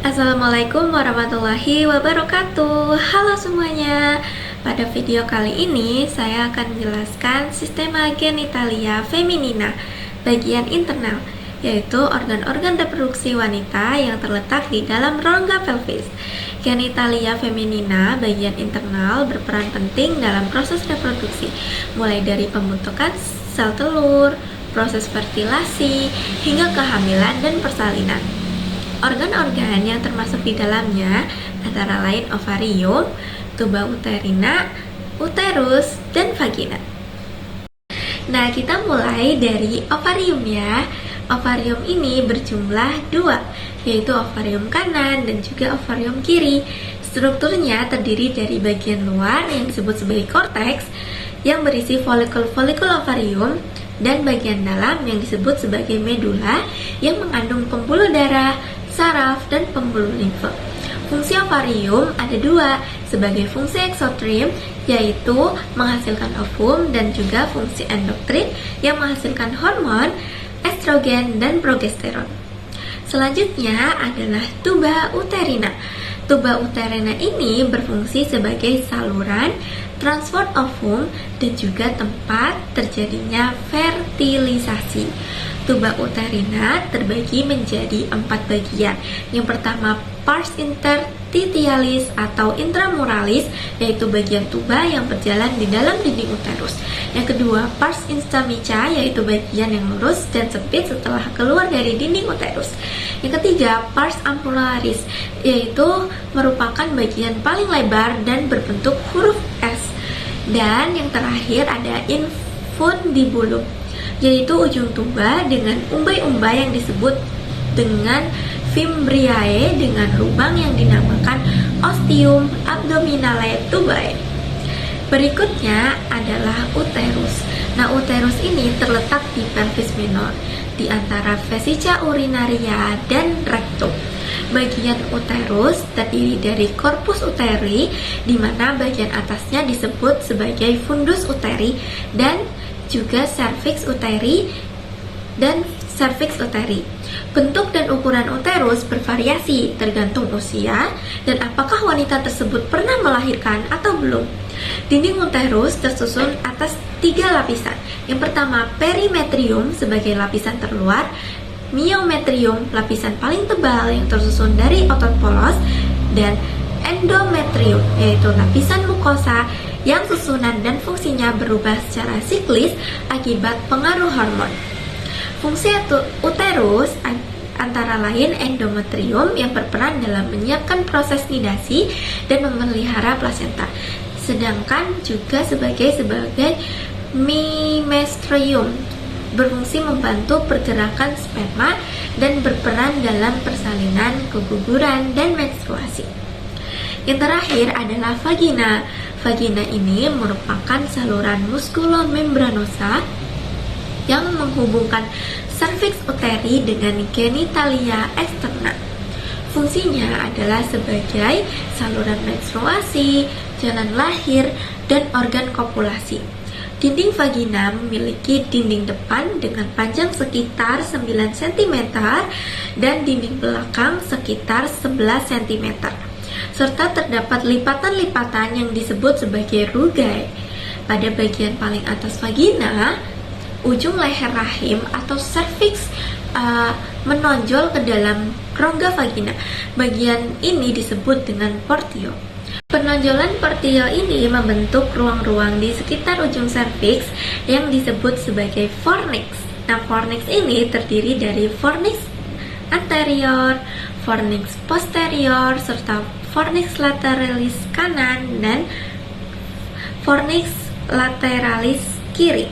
Assalamualaikum warahmatullahi wabarakatuh. Halo semuanya. Pada video kali ini saya akan menjelaskan sistema genitalia feminina bagian internal, yaitu organ-organ reproduksi wanita yang terletak di dalam rongga pelvis. Genitalia feminina bagian internal berperan penting dalam proses reproduksi, mulai dari pembentukan sel telur, proses fertilasi, hingga kehamilan dan persalinan. Organ-organ yang termasuk di dalamnya antara lain ovarium, tuba uterina, uterus, dan vagina. Nah, kita mulai dari ovarium ya. Ovarium ini berjumlah 2, yaitu ovarium kanan dan juga ovarium kiri. Strukturnya terdiri dari bagian luar yang disebut sebagai korteks yang berisi folikel-folikel ovarium dan bagian dalam yang disebut sebagai medula yang mengandung pembuluh darah, saraf, dan pembuluh limfe. Fungsi ovarium ada 2, sebagai fungsi eksotrim yaitu menghasilkan ovum, dan juga fungsi endoktrin yang menghasilkan hormon estrogen dan progesteron. Selanjutnya adalah tuba uterina. Tuba uterina ini berfungsi sebagai saluran transport ovum dan juga tempat terjadinya fertilisasi. Tuba uterina terbagi menjadi 4 bagian. Yang pertama, pars interstitialis atau intramuralis, yaitu bagian tuba yang berjalan di dalam dinding uterus. Yang kedua, pars instamica, yaitu bagian yang lurus dan sempit setelah keluar dari dinding uterus. Yang ketiga, pars ampullaris, yaitu merupakan bagian paling lebar dan berbentuk huruf S. Dan yang terakhir ada infundibulum, yaitu ujung tuba dengan umbai-umbai yang disebut dengan fimbriae dengan lubang yang dinamakan ostium abdominale tubae. Berikutnya adalah uterus. Nah, uterus ini terletak di pelvis minor, di antara vesica urinaria dan rectum. Bagian uterus terdiri dari corpus uteri, di mana bagian atasnya disebut sebagai fundus uteri, dan juga cervix uteri dan cervix uteri. Bentuk dan ukuran uterus bervariasi tergantung usia dan apakah wanita tersebut pernah melahirkan atau belum. Dinding uterus tersusun atas 3 lapisan. Yang pertama, perimetrium sebagai lapisan terluar, myometrium lapisan paling tebal yang tersusun dari otot polos, dan endometrium yaitu lapisan mukosa yang susunan dan fungsinya berubah secara siklis akibat pengaruh hormon. Fungsi uterus antara lain endometrium yang berperan dalam menyiapkan proses nidasi dan memelihara plasenta, sedangkan juga sebagai memestrium berfungsi membantu pergerakan sperma dan berperan dalam persalinan, keguguran, dan menstruasi. Yang terakhir adalah vagina. Vagina ini merupakan saluran muskulomembranosa yang menghubungkan cervix uteri dengan genitalia eksterna. Fungsinya adalah sebagai saluran menstruasi, jalan lahir, dan organ kopulasi. Dinding vagina memiliki dinding depan dengan panjang sekitar 9 cm dan dinding belakang sekitar 11 cm, serta terdapat lipatan-lipatan yang disebut sebagai rugae. Pada bagian paling atas vagina, ujung leher rahim atau cervix menonjol ke dalam rongga vagina. Bagian ini disebut dengan portio. Penonjolan portio ini membentuk ruang-ruang di sekitar ujung cervix yang disebut sebagai fornix. Nah, fornix ini terdiri dari fornix anterior, fornix posterior, serta fornix lateralis kanan dan fornix lateralis kiri.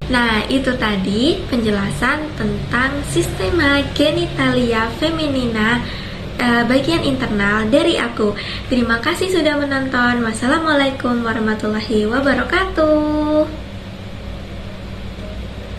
Nah, itu tadi penjelasan tentang sistema genitalia feminina bagian internal dari aku. Terima kasih sudah menonton. Wassalamualaikum warahmatullahi wabarakatuh.